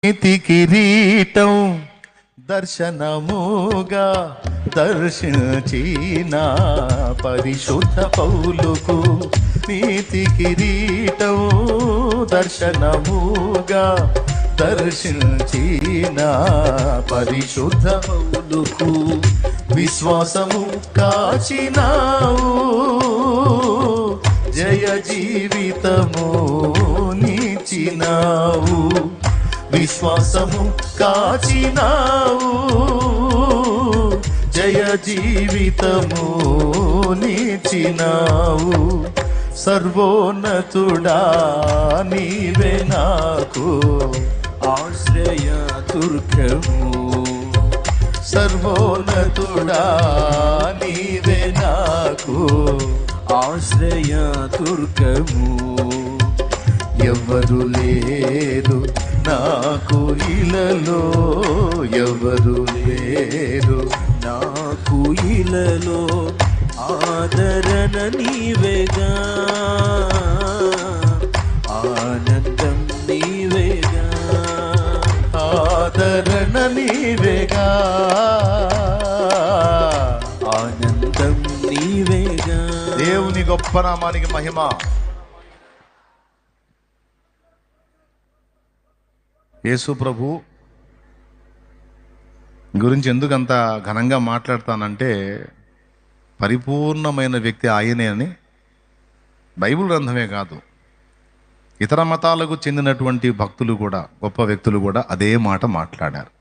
నీతి కిరీటం దర్శనముగా దర్శించిన పరిశుద్ధ పౌలుకు నీతి కిరీటం దర్శనముగా దర్శించిన పరిశుద్ధ పౌలుకు విశ్వాసము కాచినావు జయ జీవితము నీచినావు విశ్వాసము కాచినావు జయ జీవితము నీచినావు సర్వోన్నతుడా నీవే నాకు ఆశ్రయ దుర్గము సర్వోన్నతుడా నీవే నాకు ఆశ్రయ దుర్గము ఎవరు లేరు నాకు ఇలలో ఎవరు లేరు నాకు ఇలలో ఆదరణ నీవేగా ఆనందం నీవేగా ఆదరణ నీవేగా ఆనందం నీవేగా. దేవుని గొప్ప నామానికి మహిమ. యేసు ప్రభు గురించి ఎందుకు అంత ఘనంగా మాట్లాడతానంటే పరిపూర్ణమైన వ్యక్తి ఆయనే అని బైబిల్ గ్రంథమే కాదు, ఇతర మతాలకు చెందినటువంటి భక్తులు కూడా, గొప్ప వ్యక్తులు కూడా అదే మాట మాట్లాడారు.